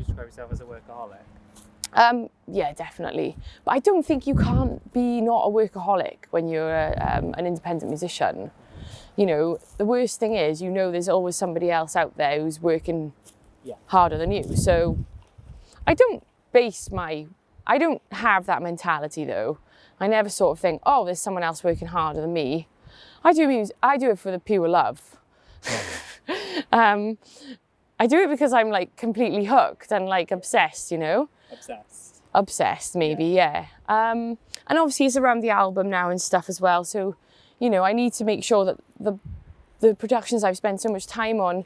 you describe yourself as a workaholic? Yeah, definitely. But I don't think you can't be not a workaholic when you're an independent musician. You know, the worst thing is, you know, there's always somebody else out there who's working harder than you. So I don't have that mentality though. I never sort of think, oh, there's someone else working harder than me. I do it for the pure love. I do it because I'm like completely hooked and like obsessed, you know? Obsessed, maybe, yeah. And obviously it's around the album now and stuff as well. So, you know, I need to make sure that the productions I've spent so much time on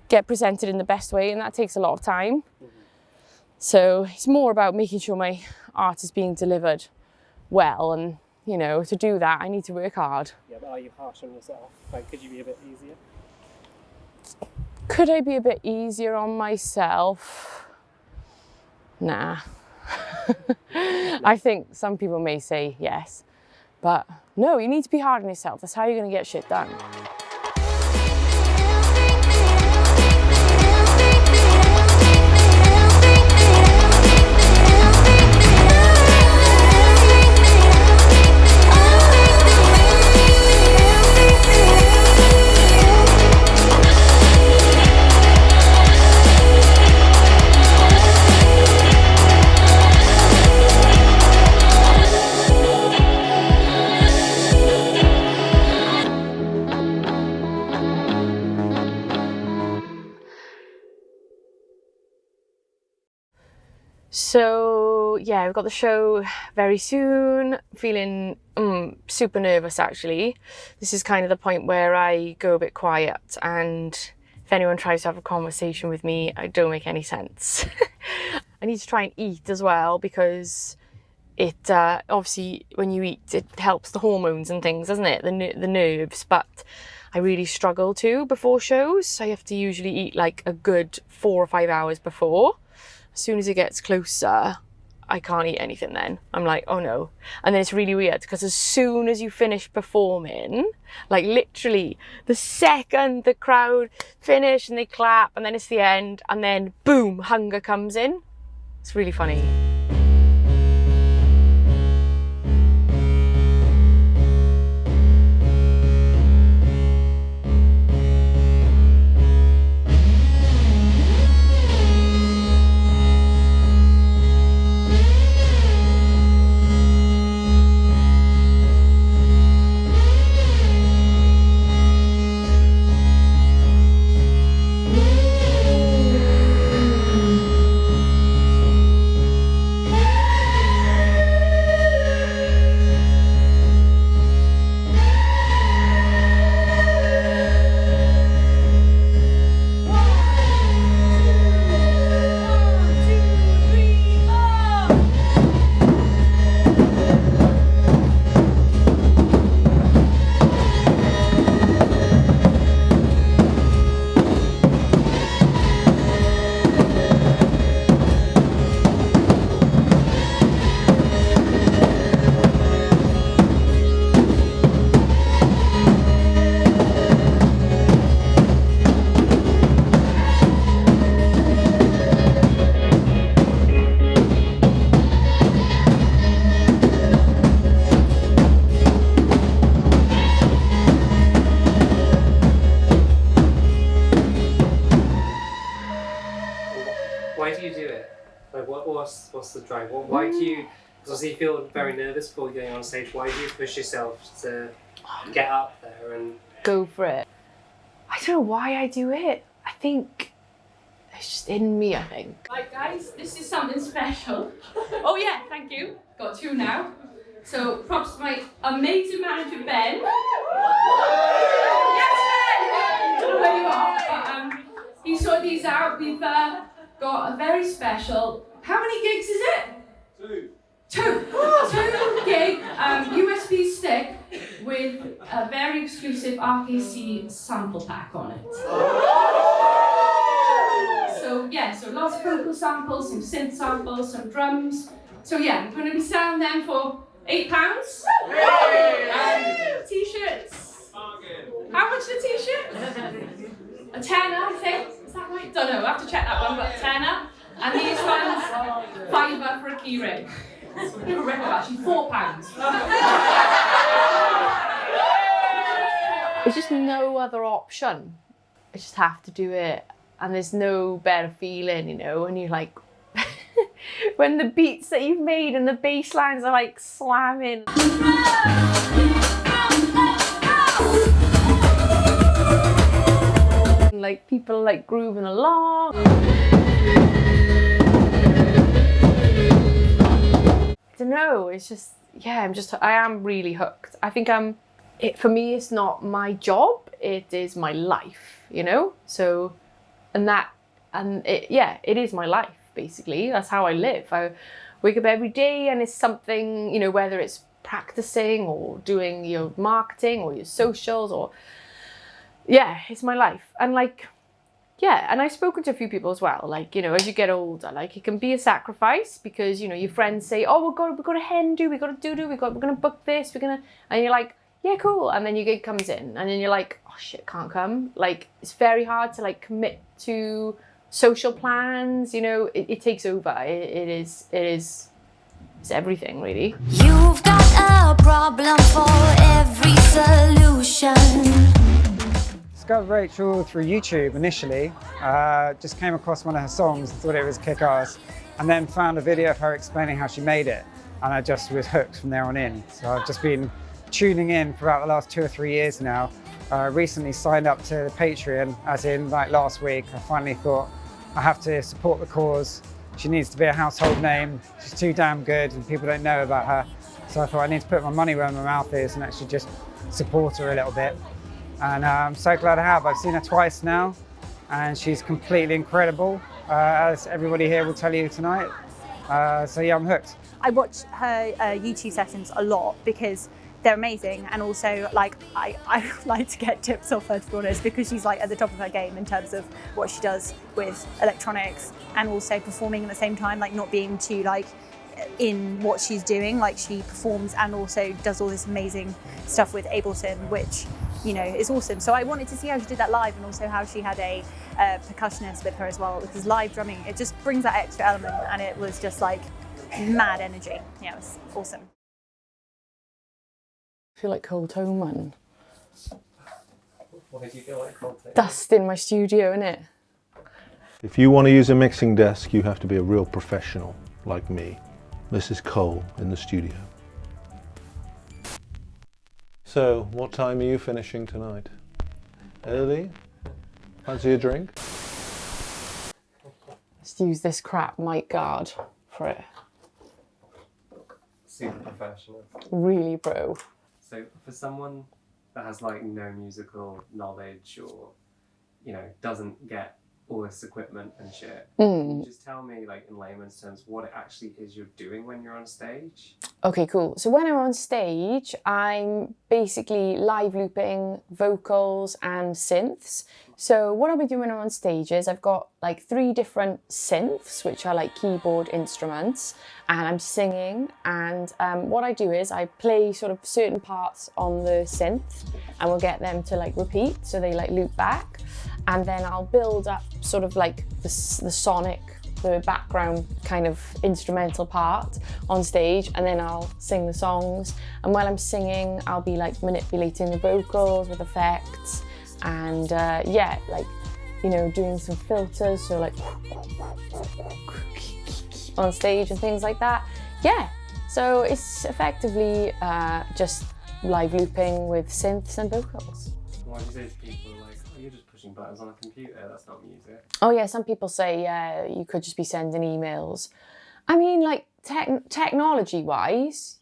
get presented in the best way, and that takes a lot of time. Mm-hmm. So it's more about making sure my art is being delivered well, and, you know, to do that, I need to work hard. Yeah, but are you harsh on yourself? Like, could you be a bit easier? Could I be a bit easier on myself? Nah. I think some people may say yes, but no, you need to be hard on yourself. That's how you're going to get shit done. So yeah, we've got the show very soon. Feeling super nervous actually. This is kind of the point where I go a bit quiet, and if anyone tries to have a conversation with me, I don't make any sense. I need to try and eat as well, because it obviously when you eat it helps the hormones and things, doesn't it? The nerves, but I really struggle to before shows. I have to usually eat like a good 4 or 5 hours before. As soon as it gets closer, I can't eat anything then. I'm like, oh no. And then it's really weird, because as soon as you finish performing, like literally the second the crowd finish and they clap and then it's the end, and then boom, hunger comes in. It's really funny. Why do you do it? Like, what's the drive? Why do you? Because you feel very nervous before going on stage. Why do you push yourself to get up there and go for it? I don't know why I do it. I think it's just in me, I think. Right guys, this is something special. Oh yeah, thank you. Got 2 now. So props to my amazing manager, Ben. Yes, Ben! I don't know where you are, but he sorted these out. We've got a very special, how many gigs is it? 2 gig USB stick with a very exclusive RKC sample pack on it. So yeah, so lots of vocal samples, some synth samples, some drums. So yeah, I'm going to be selling them for £8. T-shirts. How much the t-shirt? A tenner, I think. Is that right? Don't know. I have to check that one, but a tenner. And these ones, £5 for a key ring. Correct, actually, £4. There's just no other option. I just have to do it. And there's no better feeling, you know, and you're like, when the beats that you've made and the bass lines are like slamming. Like people like grooving along. I don't know, it's just, yeah, I am really hooked. I think for me, it's not my job, it is my life, you know? So, it is my life, basically. That's how I live. I wake up every day and it's something, you know, whether it's practicing or doing your marketing or your socials or, yeah, it's my life. And like, yeah, and I've spoken to a few people as well, like, you know, as you get older, like it can be a sacrifice because, you know, your friends say, oh, we've got a hen do, we're going to book this, and you're like, yeah, cool. And then your gig comes in and then you're like, oh shit, can't come. Like, it's very hard to like commit to social plans, you know, it takes over. It's everything really. You've got a problem for every solution. Discovered Rachel through YouTube initially, just came across one of her songs, thought it was kick-ass, and then found a video of her explaining how she made it, and I just was hooked from there on in. So I've just been tuning in for about the last 2 or 3 years now. Recently signed up to the Patreon, as in like last week. I finally thought I have to support the cause. She needs to be a household name. She's too damn good and people don't know about her. So I thought I need to put my money where my mouth is and actually just support her a little bit. And I'm so glad I have. I've seen her twice now and she's completely incredible, as everybody here will tell you tonight. So yeah, I'm hooked. I watch her YouTube sessions a lot because they're amazing, and also like I like to get tips off her, to be honest, because she's like at the top of her game in terms of what she does with electronics and also performing at the same time, like not being too like in what she's doing. Like she performs and also does all this amazing stuff with Ableton, which, you know, is awesome. So I wanted to see how she did that live, and also how she had a percussionist with her as well, because live drumming, it just brings that extra element, and it was just like mad energy. Yeah, it was awesome. I feel like Cold Toman. Why do you feel like Cold Toman? Dust in my studio, innit? If you want to use a mixing desk, you have to be a real professional like me. This is Cole in the studio. So, what time are you finishing tonight? Early? Fancy a drink? Let's use this crap mic guard for it. Super professional. Really pro. So for someone that has like no musical knowledge or, you know, doesn't get all this equipment and shit, can you just tell me, like in layman's terms, what it actually is you're doing when you're on stage? Okay, cool. So when I'm on stage, I'm basically live looping vocals and synths. So what I'll be doing when I'm on stage is I've got like 3 different synths, which are like keyboard instruments, and I'm singing. And what I do is I play sort of certain parts on the synth, and we'll get them to like repeat, so they like loop back. And then I'll build up sort of like the sonic, the background kind of instrumental part on stage, and then I'll sing the songs. And while I'm singing, I'll be like manipulating the vocals with effects, and yeah, like, you know, doing some filters, so like on stage and things like that. Yeah, so it's effectively just live looping with synths and vocals. Why do you say to people like, oh, you're just pushing buttons on a computer, that's not music? Oh yeah, some people say, yeah, you could just be sending emails. I mean, like, technology-wise,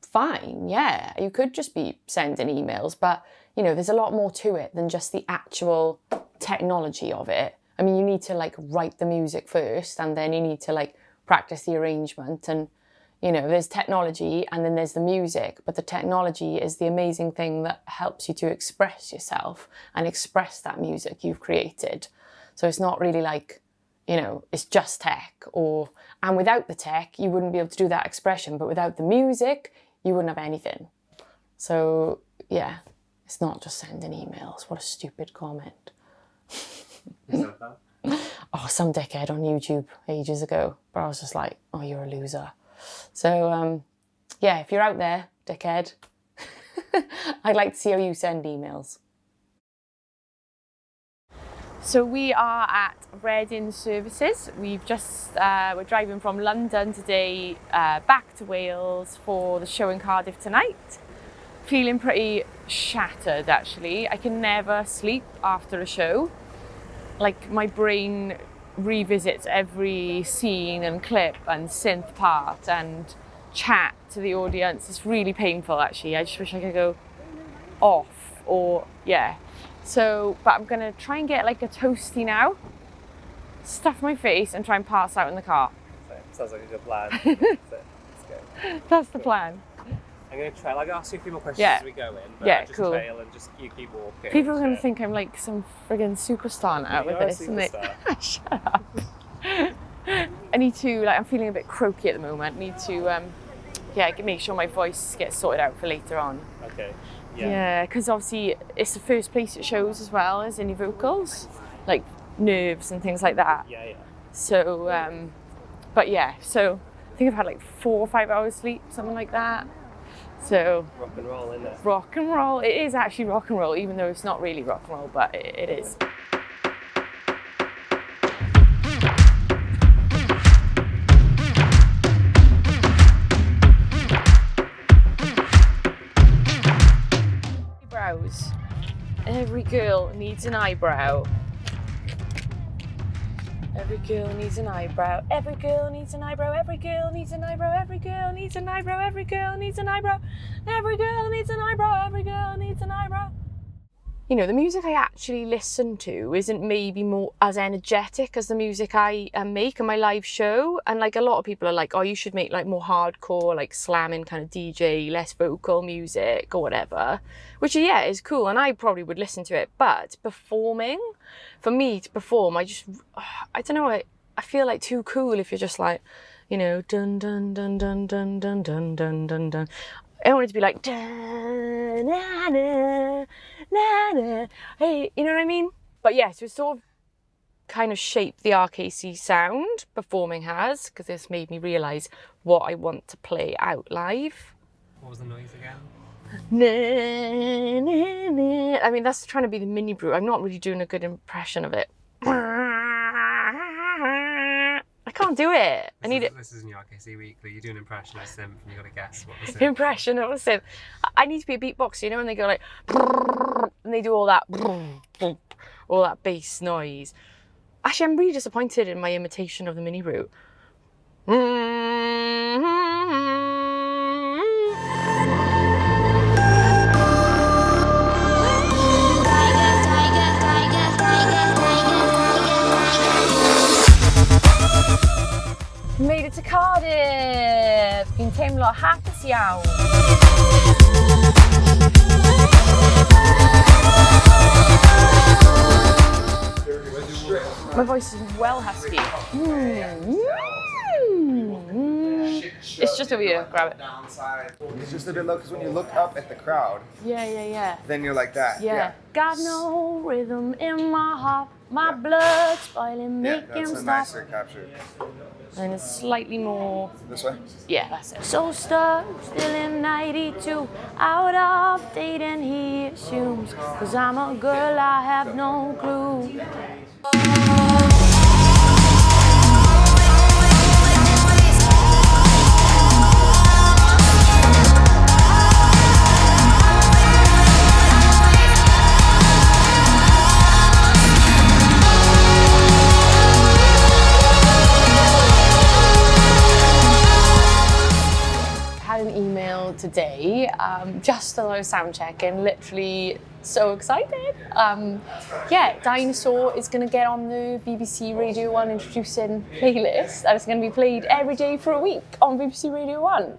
fine, yeah, you could just be sending emails, but, you know, there's a lot more to it than just the actual technology of it. I mean, you need to, like, write the music first, and then you need to, like, practice the arrangement, and, you know, there's technology and then there's the music, but the technology is the amazing thing that helps you to express yourself and express that music you've created. So it's not really like, you know, it's just tech, and without the tech, you wouldn't be able to do that expression, but without the music, you wouldn't have anything. So yeah, it's not just sending emails. What a stupid comment. Who said that? some dickhead on YouTube ages ago, but I was just like, oh, you're a loser. So yeah, if you're out there, dickhead, I'd like to see how you send emails. So we are at Reading Services. We've just, we're driving from London today back to Wales for the show in Cardiff tonight. Feeling pretty shattered actually. I can never sleep after a show. Like my brain revisits every scene and clip and synth part and chat to the audience. It's really painful actually. I just wish I could go off or yeah. So, but I'm gonna try and get like a toasty now, stuff my face and try and pass out in the car. Sounds like a good plan. Let's go. That's the plan. I'm going to try, I'll ask you a few more questions Yeah. as we go in, but Yeah, just cool. fail and just you keep walking. People are gonna think I'm like some friggin' superstar now with this, isn't it? Shut up. I need to, like, I'm feeling a bit croaky at the moment. I need to, yeah, make sure my voice gets sorted out for later on. Okay. Yeah, because obviously it's the first place it shows as well as in your vocals, like nerves and things like that. Yeah. So, but yeah, so I think I've had like 4 or 5 hours sleep, something like that. So Rock and roll, isn't it? rock and roll. It is actually rock and roll, even though it's not really rock and roll, but it is. Eyebrows. Every girl needs an eyebrow. Every girl needs an eyebrow. Every girl needs an eyebrow. Every girl needs an eyebrow. Every girl needs an eyebrow. Every girl needs an eyebrow. Every girl needs an eyebrow. Every girl needs an eyebrow. You know, the music I actually listen to isn't maybe more as energetic as the music I make in my live show. And like a lot of people are like, oh, you should make like more hardcore, like slamming kind of DJ, less vocal music or whatever. Which, yeah, is cool. And I probably would listen to it. But performing, for me to perform, I don't know, I feel like too cool if you're just like, you know, dun dun dun dun dun dun dun dun dun dun. I want it to be like, da, na, na, na, na. Hey, you know what I mean? But yeah, so it's sort of kind of shaped the RKC sound performing has, because this made me realise what I want to play out live. What was the noise again? Na, na, na. I mean, that's trying to be the mini brew. I'm not really doing a good impression of it. I can't do it. I need it. This isn't your RKC Weekly. You do an impression of synth and you got to guess what the synth. Impression of a synth. I need to be a beatboxer, you know, when they go like, and they do all that bass noise. Actually, I'm really disappointed in my imitation of the mini root. Made it to Cardiff! Fi'n teimlo hapus iawn. My voice is well husky. It's just over here, grab it. It's just a bit low because when you look up at the crowd, Yeah. then you're like that. Yeah. Got no rhythm in my heart, my blood spoiling, Yeah, make him that's a stop. nicer capture. And it's slightly more, This way? yeah, that's it. So stuck, still in 92, out of date and he assumes, 'cause I'm a girl, I have no clue. An email today just as I was sound checking, literally so excited. Yeah, Dinosaur is going to get on the BBC Radio 1 introducing playlist and it's going to be played every day for a week on BBC Radio 1.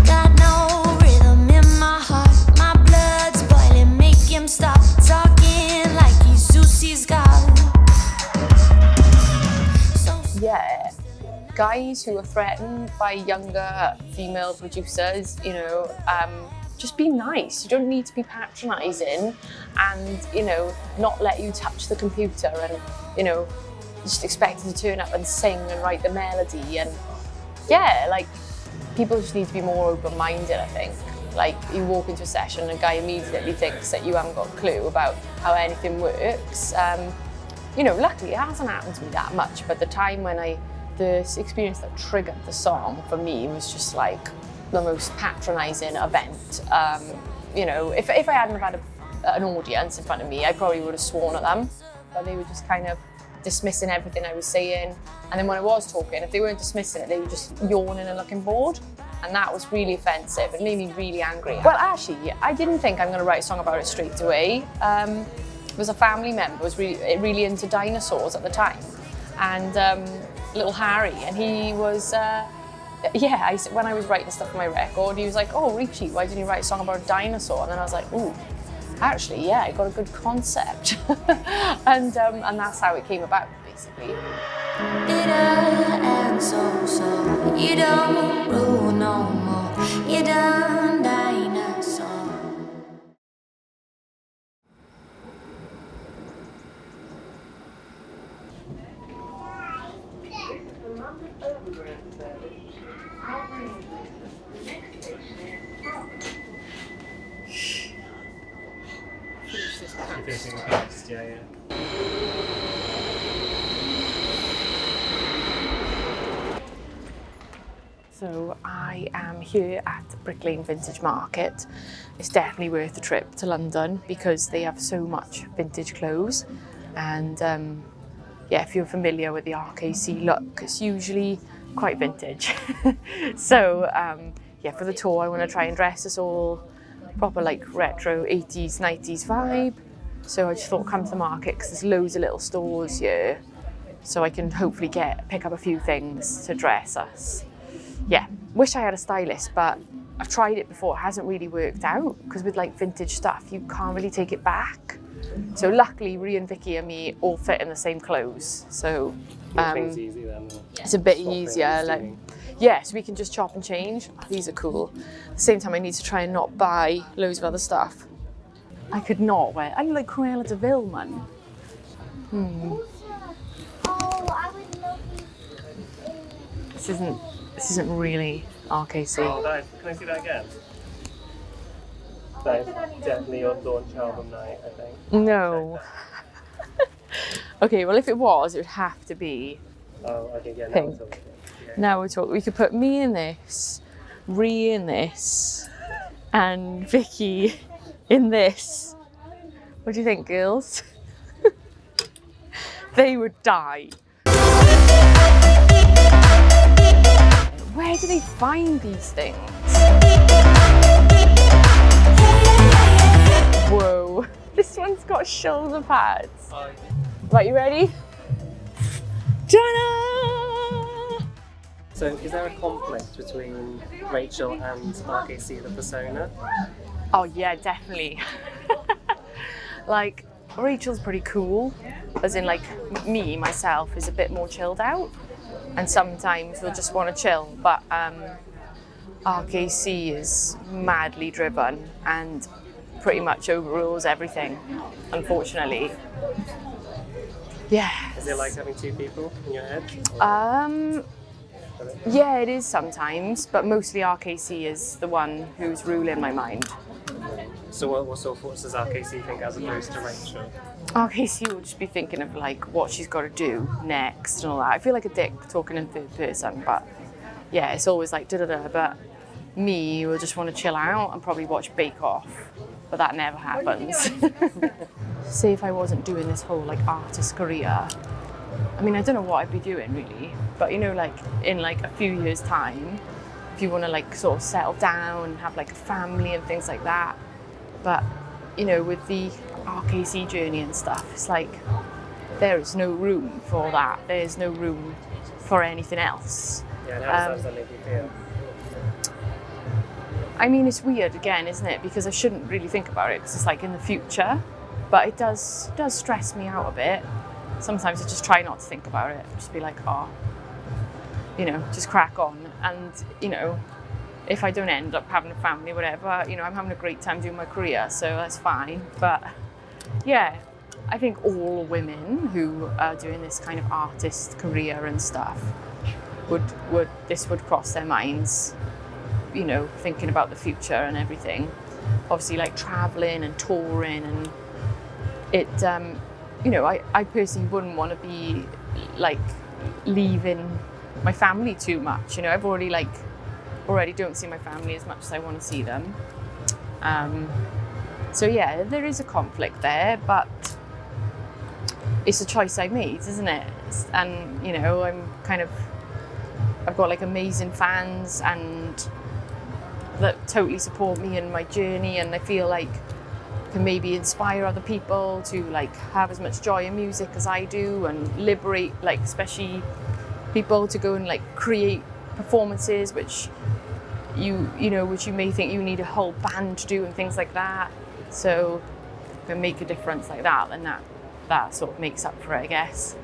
Got no rhythm in my heart, my blood's boiling, make him stop talking like he's Zeus's god. Yeah, guys who are threatened by younger female producers, you know, just be nice. You don't need to be patronising and, you know, not let you touch the computer and, you know, just expected to turn up and sing and write the melody. And yeah, like, people just need to be more open-minded, I think. Like, you walk into a session and a guy immediately thinks that you haven't got a clue about how anything works. You know, luckily it hasn't happened to me that much, but the time when the experience that triggered the song for me was just like the most patronising event. You know, if I hadn't have had an audience in front of me, I probably would have sworn at them. But they were just kind of dismissing everything I was saying. And then when I was talking, if they weren't dismissing it, they were just yawning and looking bored. And that was really offensive. It made me really angry. Well, actually, I didn't think I'm going to write a song about it straight away. It was a family member was really into dinosaurs at the time. And little Harry, and he was, when I was writing stuff for my record, he was like, oh, Richie, why didn't you write a song about a dinosaur? And then I was like, ooh, actually, yeah, I got a good concept. and that's how it came about, basically. Bitter and so, you don't rule no more. You done dinosaur. Yeah. So I am here at Brick Lane Vintage Market. It's definitely worth the trip to London because they have so much vintage clothes. And yeah, if you're familiar with the RKC look, it's usually quite vintage. So yeah, for the tour I want to try and dress us all proper like retro 80s, 90s vibe. So I just thought come to the market because there's loads of little stores here. So I can hopefully pick up a few things to dress us. Yeah, wish I had a stylist, but I've tried it before. It hasn't really worked out because with like vintage stuff, you can't really take it back. So luckily, Rhea and Vicky and me all fit in the same clothes. So Easy then. it's a bit easier. Like, yeah, so we can just chop and change. Oh, these are cool. At the same time, I need to try and not buy loads of other stuff. I could not wear. I look like Cruella de Vil, man. This isn't really RKC. Oh, nice. Can I see that again? That is definitely your launch album night, I think. No. Okay, well if it was, it would have to be Oh, I think, yeah, pink. Now we're talking. We could put me in this, Rhea in this, and Vicky in this. What do you think, girls? They would die. Where do they find these things? Whoa, this one's got shoulder pads. Right, you ready? Ta-da! So is there a conflict between Rachel and RKC, the persona? Oh yeah, definitely. Like, Rachel's pretty cool, as in like me, myself, is a bit more chilled out. And sometimes we'll just want to chill, but RKC is madly driven and pretty much overrules everything, unfortunately. Yeah. Is it like having two people in your head? Yeah, it is sometimes, but mostly RKC is the one who's ruling my mind. So what sort of thoughts does RKC think as opposed to Rachel? RKC will just be thinking of like what she's got to do next and all that. I feel like a dick talking in third person, but yeah, it's always like da-da-da. But me will just want to chill out and probably watch Bake Off, but that never happens. Say if I wasn't doing this whole like artist career, I mean, I don't know what I'd be doing really, but you know, like in like a few years' time, if you want to like sort of settle down and have like a family and things like that. But you know, with the RKC journey and stuff, it's like there is no room for that. There's no room for anything else. Yeah, and how does that make you feel? I mean, it's weird again, isn't it? Because I shouldn't really think about it because it's like in the future, but it does stress me out a bit. Sometimes I just try not to think about it. Just be like, oh, you know, just crack on. And you know, if I don't end up having a family, whatever, you know, I'm having a great time doing my career, so that's fine. But yeah, I think all women who are doing this kind of artist career and stuff this would cross their minds, you know, thinking about the future and everything. Obviously, like traveling and touring, and it, you know, I personally wouldn't want to be like leaving my family too much. You know, I've already don't see my family as much as I want to see them. So yeah, there is a conflict there, but it's a choice I made, isn't it? And you know, I've got like amazing fans and that totally support me in my journey, and I feel like I can maybe inspire other people to like have as much joy in music as I do, and liberate like especially people to go and like create performances which you may think you need a whole band to do and things like that. So if you can make a difference like that, then that sort of makes up for it, I guess.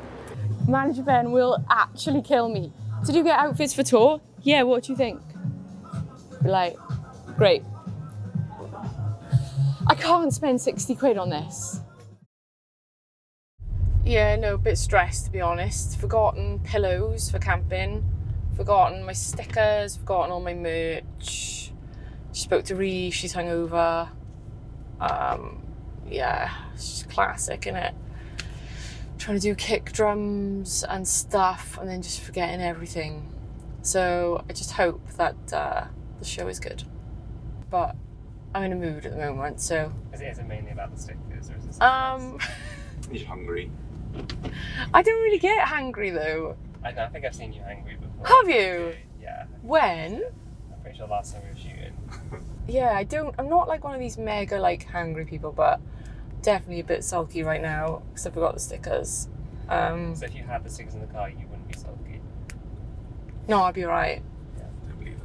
Manager Ben will actually kill me. Did you get outfits for tour? Yeah, what do you think? Like, great. I can't spend 60 quid on this. Yeah, no, a bit stressed to be honest. Forgotten pillows for camping, forgotten my stickers, forgotten all my merch. She spoke to Ree, she's hungover. Yeah, it's just classic, innit? Trying to do kick drums and stuff and then just forgetting everything. So I just hope that the show is good. But I'm in a mood at the moment, so... Is it mainly about the stickers, or is it You're hungry. I don't really get hangry though. I think I've seen you hangry before. Have you? Yeah. When? I'm pretty sure last time we were shooting. Yeah, I'm not like one of these mega like hangry people, but definitely a bit sulky right now because I forgot the stickers. So if you had the stickers in the car, you wouldn't be sulky? No, I'd be alright. Yeah, I don't believe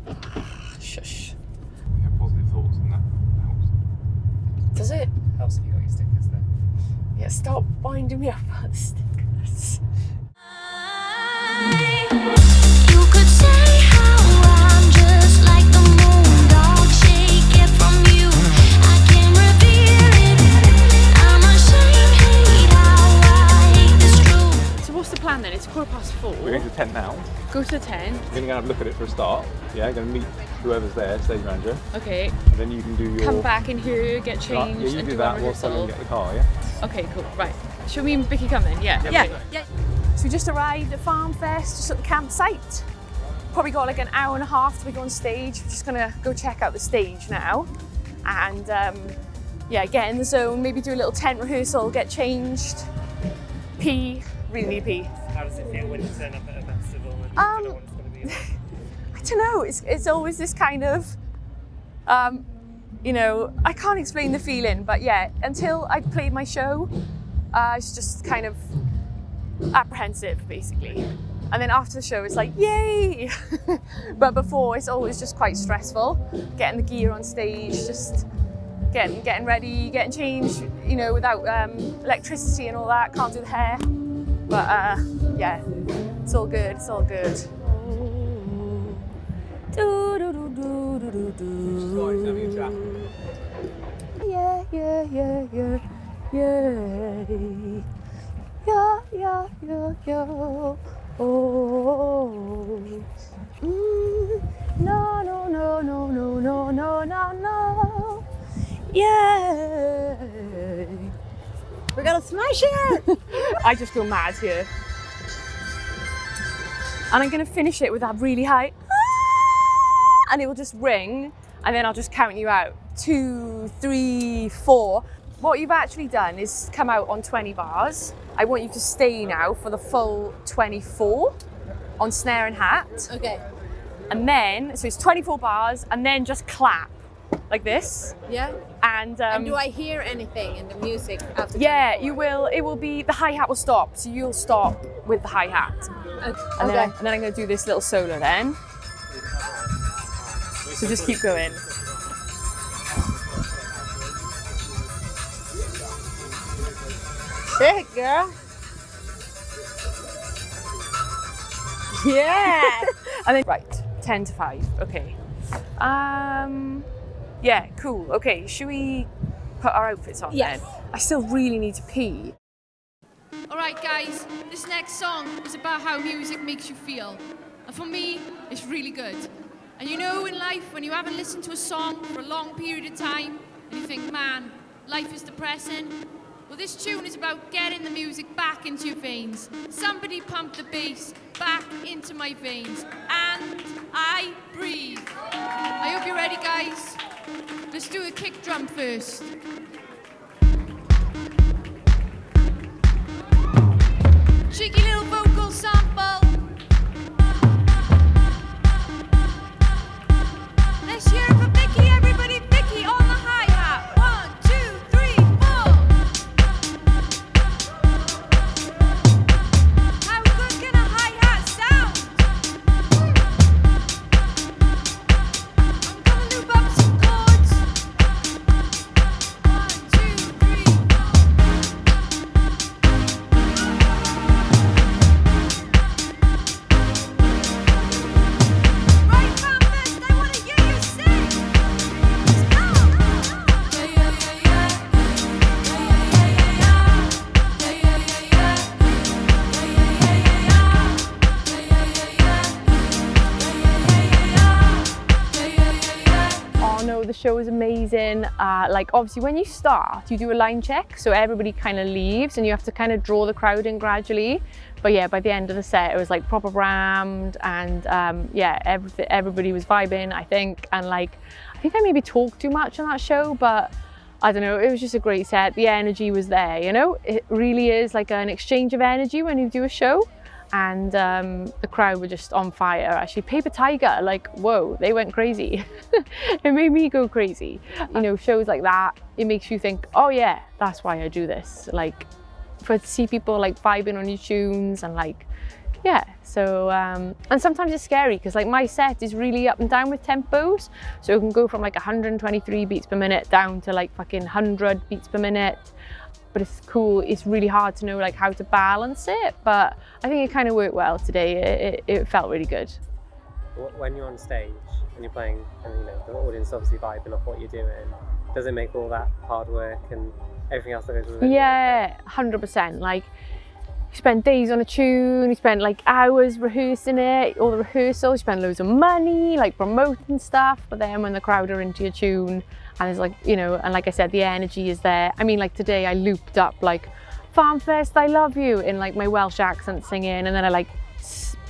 that. Shush. We have positive thoughts and that helps. Does it? Helps if you got your stickers then. Yeah, stop winding me up about the stickers. You could say how I'm just like the moon, don't shake it from you. I can reveal it. I'm ashamed, hate how I hate this truth. So what's the plan then? It's 4:15. We're going to the tent now. Go to the tent. We're going to go and have a look at it for a start. Yeah, going to meet whoever's there, stage manager. Okay. And then you can do your... Come back in here, get changed, Yeah, you and do do that one whilst I rehearsal. go and get the car, yeah? Okay, cool. Right. Should we and Vicky come then? Yeah. Yeah. So we just arrived at Farm Fest, just at the campsite. Probably got like an hour and a half till we go on stage. We're just gonna go check out the stage now. And yeah, get in the zone, maybe do a little tent rehearsal, get changed, pee, really need pee. How does it feel when you turn up at a festival and you don't know what it's going to be like? I don't know, it's always this kind of, you know, I can't explain the feeling, but yeah, until I played my show, it's just kind of apprehensive, basically. And then after the show, it's like, yay! But before, it's always just quite stressful. Getting the gear on stage, just getting ready, getting changed, you know, without electricity and all that, can't do the hair. But yeah, it's all good, it's all good. Yeah, yeah, yeah, yeah, yeah. Yeah, yeah, yeah, yeah. Oh. No, no, no, no, no, no, no, no, no. Yeah. We're gonna smash it. I just go mad here. And I'm gonna finish it with that really high, and it will just ring, and then I'll just count you out. 2, 3, 4. What you've actually done is come out on 20 bars. I want you to stay now for the full 24 on snare and hat. Okay. And then, so it's 24 bars, and then just clap like this. Yeah. And do I hear anything in the music after? yeah, 24? you will. It will be, the hi-hat will stop, so you'll stop with the hi-hat. Okay. And then I'm going to do this little solo then. So just keep going. Shit, girl. Yeah. And then, right, 10 to 5, okay. Yeah, cool, okay, should we put our outfits on Yes. then? I still really need to pee. Alright guys, this next song is about how music makes you feel. And for me, it's really good. And you know in life, when you haven't listened to a song for a long period of time, and you think, man, life is depressing, well this tune is about getting the music back into your veins. Somebody pump the bass back into my veins, and I breathe. I hope you're ready guys. Let's do a kick drum first. Cheeky little vocal sample. Let's hear it for Vicky, everybody. Vicky on the hi-hat. 1, 2, 3, 4. How good can a hi-hat sound? I'm gonna loop up some chords. 1, 2, 3, 4. Right, Bambus, I wanna hear you sing. Let's go. Yeah, yeah, yeah, yeah. Yeah, yeah, yeah, yeah, yeah. Yeah, yeah, yeah, yeah. Yeah, yeah, yeah, yeah, yeah. Yeah, yeah, yeah, yeah. Yeah, yeah, yeah, yeah. Oh no, the show was amazing. Like obviously when you start, you do a line check, so everybody kind of leaves and you have to kind of draw the crowd in gradually. But yeah, by the end of the set, it was like proper rammed, and yeah, everybody was vibing, I think. And like, I think I maybe talked too much on that show, but I don't know, it was just a great set. The energy was there, you know? It really is like an exchange of energy when you do a show. And the crowd were just on fire. Actually, Paper Tiger, like, whoa, they went crazy. It made me go crazy. You know, shows like that, it makes you think, oh yeah, that's why I do this. Like, to see people like vibing on your tunes and like, yeah. So, and sometimes it's scary because like my set is really up and down with tempos. So it can go from like 123 beats per minute down to like fucking 100 beats per minute. But it's cool, it's really hard to know like how to balance it, but I think it kind of worked well today. It felt really good. When you're on stage and you're playing, and you know the audience is obviously vibing off what you're doing, does it make all that hard work and everything else that goes with it? Yeah, 100%. Like, you spend days on a tune, you spend like hours rehearsing it, all the rehearsals, you spend loads of money, like promoting stuff, but then when the crowd are into your tune, and it's like, you know, and like I said, the energy is there. I mean, like today I looped up like, Farmfest, I love you, in like my Welsh accent singing, and then I like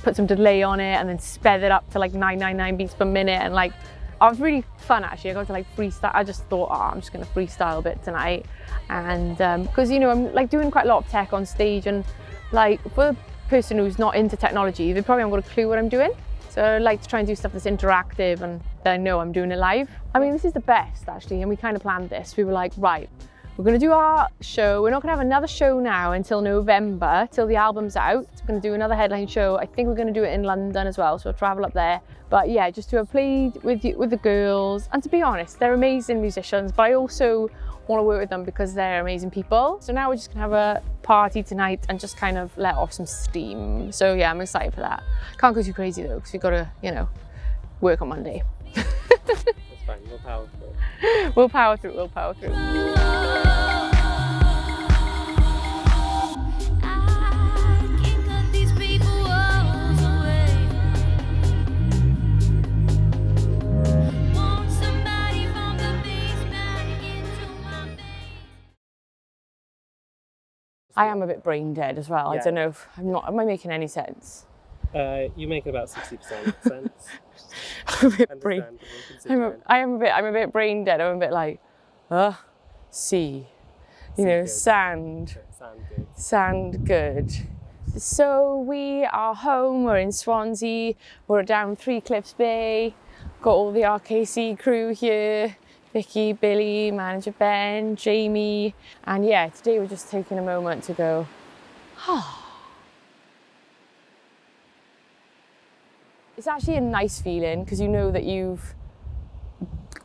put some delay on it and then sped it up to like 999 beats per minute, and like, it was really fun actually. I got to like freestyle. I just thought, oh, I'm just gonna freestyle a bit tonight. And because, you know, I'm like doing quite a lot of tech on stage, and like for a person who's not into technology, they probably haven't got a clue what I'm doing. So I like to try and do stuff that's interactive and that I know I'm doing it live. I mean, this is the best actually, and we kind of planned this. We were like, right, we're gonna do our show. We're not gonna have another show now until November, till the album's out. We're gonna do another headline show. I think we're gonna do it in London as well, so we'll travel up there. But yeah, just to have played with the girls, and to be honest, they're amazing musicians, but I also want to work with them because they're amazing people. So now we're just gonna have a party tonight and just kind of let off some steam. So yeah, I'm excited for that. Can't go too crazy though, because we've got to, you know, work on Monday. That's fine, we'll power through. We'll power through, we'll power through. I am a bit brain dead as well. Yeah. I don't know if am I making any sense? You make about 60% sense. I'm a bit brain. Understandable, considering. I'm a bit brain dead. I'm a bit like, sea, you know, good. sand, Sound good. sand good. So we are home. We're in Swansea. We're down Three Cliffs Bay. Got all the RKC crew here. Vicky, Billy, manager Ben, Jamie, and yeah, today we're just taking a moment to go, It's actually a nice feeling because you know that you've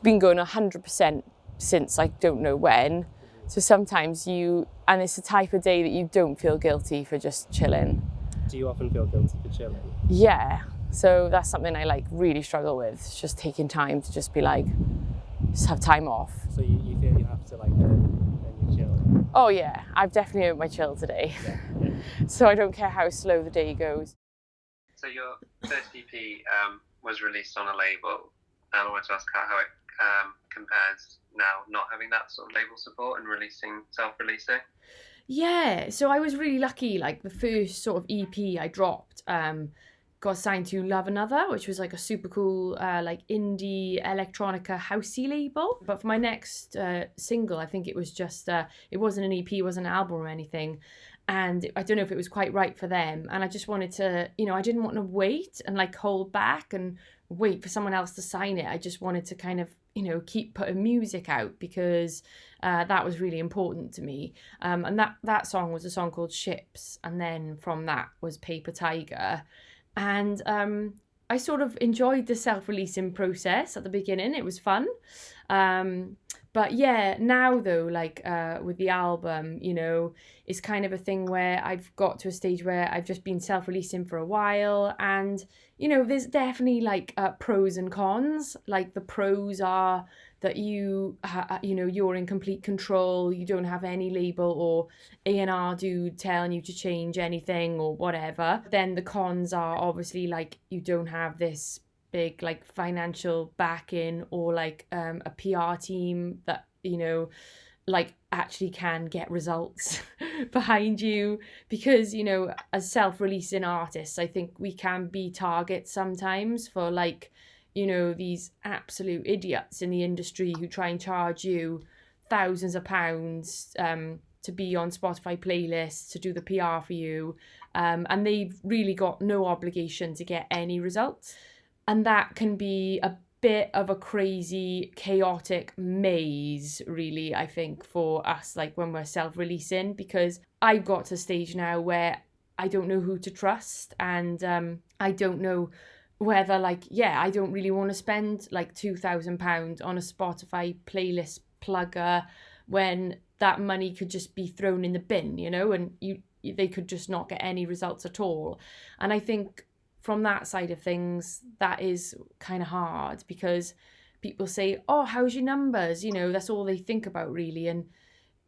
been going 100% since I don't know when. So sometimes and it's the type of day that you don't feel guilty for just chilling. Do you often feel guilty for chilling? Yeah, so that's something I like really struggle with. It's just taking time to just be like, just have time off. So you feel you have to like earn your chill? Oh yeah, I've definitely earned my chill today. Yeah. So I don't care how slow the day goes. So your first EP was released on a label, and I wanted to ask how it compares now, not having that sort of label support and self-releasing. Yeah, so I was really lucky. Like the first sort of EP I dropped, got signed to Love Another, which was like a super cool like indie electronica housey label. But for my next single, I think it was just it wasn't an EP, it wasn't an album or anything. And I don't know if it was quite right for them. And I just wanted to, I didn't want to wait and like hold back and wait for someone else to sign it. I just wanted to kind of, keep putting music out because that was really important to me. And that song was a song called Ships. And then from that was Paper Tiger. And I sort of enjoyed the self-releasing process at the beginning. It was fun. But yeah, now though, like with the album, it's kind of a thing where I've got to a stage where I've just been self-releasing for a while. And, there's definitely like pros and cons. Like the pros are that you're in complete control. You don't have any label or A&R dude telling you to change anything or whatever. Then the cons are obviously like you don't have this big like financial backing or like a PR team that like actually can get results behind you, because as self-releasing artists I think we can be targets sometimes for like these absolute idiots in the industry who try and charge you thousands of pounds to be on Spotify playlists, to do the PR for you, and they've really got no obligation to get any results. And that can be a bit of a crazy, chaotic maze, really, I think, for us, like when we're self-releasing, because I've got to a stage now where I don't know who to trust, and I don't know whether, I don't really want to spend like £2,000 on a Spotify playlist plugger when that money could just be thrown in the bin, and they could just not get any results at all. And I think from that side of things, that is kind of hard, because people say, oh, how's your numbers? That's all they think about really. And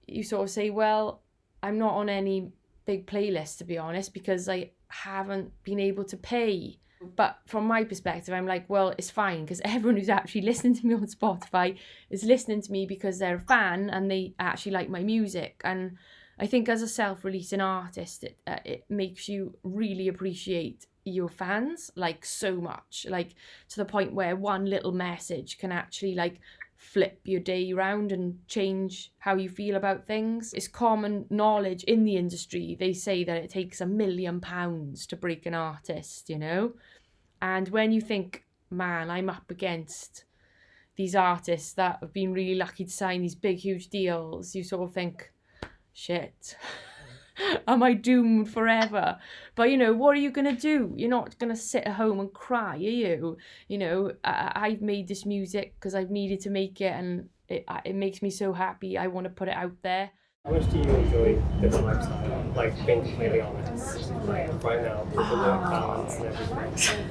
you sort of say, well, I'm not on any big playlist, to be honest, because I haven't been able to pay. But from my perspective, I'm like, well, it's fine, because everyone who's actually listening to me on Spotify is listening to me because they're a fan and they actually like my music. And I think as a self-releasing artist, it makes you really appreciate your fans like so much, like to the point where one little message can actually like flip your day around and change how you feel about things. It's common knowledge in the industry. They say that it takes £1 million to break an artist, and when you think, man, I'm up against these artists that have been really lucky to sign these big huge deals, you sort of think, shit, am I doomed forever? But what are you gonna do? You're not gonna sit at home and cry, are you? I've made this music because I've needed to make it, and it makes me so happy. I want to put it out there. How much do you enjoy this lifestyle? Like, being completely honest, like right now, with the work balance and everything.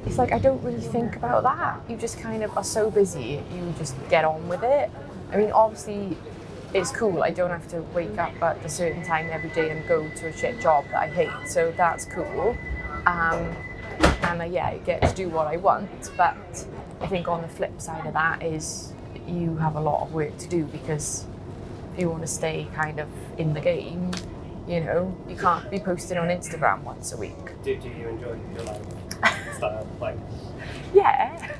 It's like I don't really think about that. You just kind of are so busy, you just get on with it. I mean, obviously, it's cool. I don't have to wake up at a certain time every day and go to a shit job that I hate. So that's cool. And I get to do what I want. But I think on the flip side of that is you have a lot of work to do, because if you want to stay kind of in the game, you can't be posting on Instagram once a week. Do you enjoy your lifestyle? Like, yeah.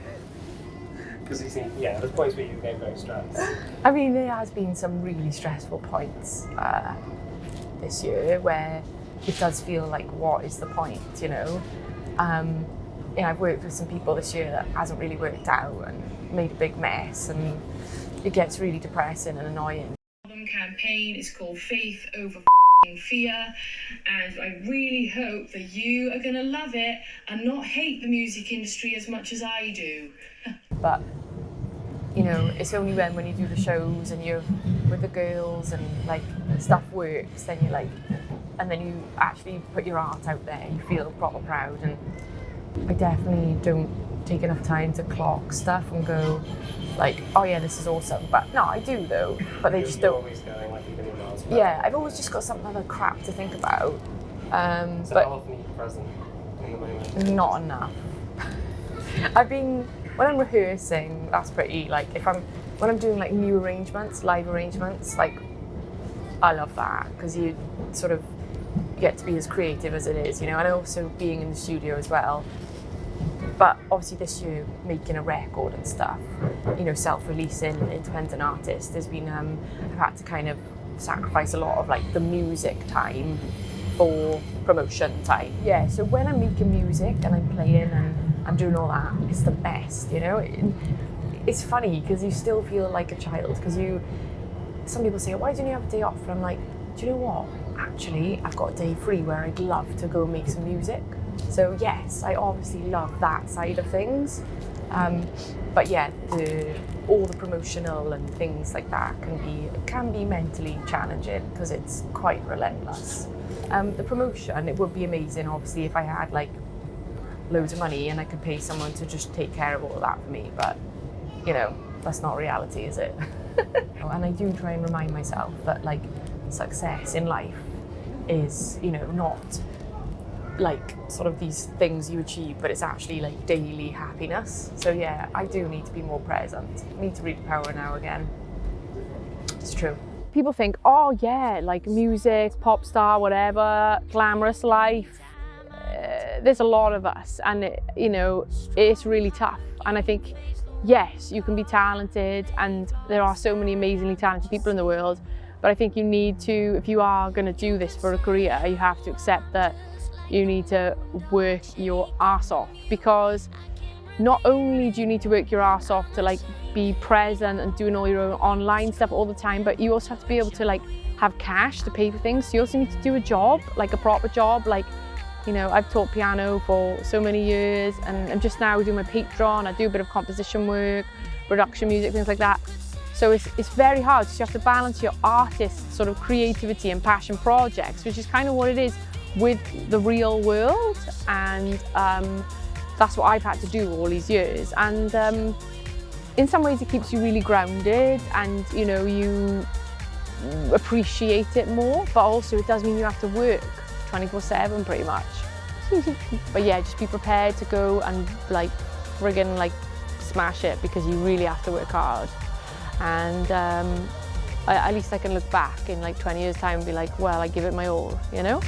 Because you seem, there's points where you get very stressed. I mean, there has been some really stressful points this year where it does feel like, what is the point, I've worked with some people this year that hasn't really worked out and made a big mess, and it gets really depressing and annoying. The album campaign is called Faith Over Fear, and I really hope that you are going to love it and not hate the music industry as much as I do. But it's only when you do the shows and you're with the girls and like stuff works, then you're like, and then you actually put your art out there, you feel proper proud. And I definitely don't take enough time to clock stuff and go like, oh yeah, this is awesome. But no, I do though. But they just don't. Always going like a million miles per Yeah, hour. I've always just got something other crap to think about. So But how often are you present in the moment? not enough. When I'm rehearsing, that's pretty, like, when I'm doing like new arrangements, live arrangements, like, I love that, because you sort of get to be as creative as it is, you know, and also being in the studio as well. But obviously this year, making a record and stuff, you know, self-releasing, independent artist, there's been, I've had to kind of sacrifice a lot of like the music time for promotion time. Yeah, so when I'm making music and I'm playing and I'm doing all that, it's the best, you know? It's funny because you still feel like a child, because some people say, why don't you have a day off? And I'm like, do you know what? Actually, I've got a day free where I'd love to go make some music. So yes, I obviously love that side of things. But yeah, all the promotional and things like that can be mentally challenging because it's quite relentless. The promotion, it would be amazing, obviously, if I had like loads of money and I could pay someone to just take care of all of that for me. But you know, that's not reality, is it? And I do try and remind myself that like success in life is, you know, not like sort of these things you achieve, but it's actually like daily happiness. So yeah, I do need to be more present. I need to read Power now again. It's true. People think, oh yeah, like music, pop star, whatever, glamorous life. There's a lot of us, and you know, it's really tough. And I think, yes, you can be talented, and there are so many amazingly talented people in the world, but I think you need to, if you are going to do this for a career, you have to accept that you need to work your ass off, because not only do you need to work your ass off to like be present and doing all your own online stuff all the time, but you also have to be able to like have cash to pay for things. So you also need to do a job, like a proper job. Like, you know, I've taught piano for so many years, and I'm just now doing my Patreon. I do a bit of composition work, production music, things like that. So it's very hard, because you have to balance your artist sort of creativity and passion projects, which is kind of what it is, with the real world. And that's what I've had to do all these years. And in some ways it keeps you really grounded, and you know, you appreciate it more, but also it does mean you have to work 24/7 pretty much. But yeah, just be prepared to go and like friggin' like smash it, because you really have to work hard. And at least I can look back in like 20 years time and be like, well, I give it my all, you know?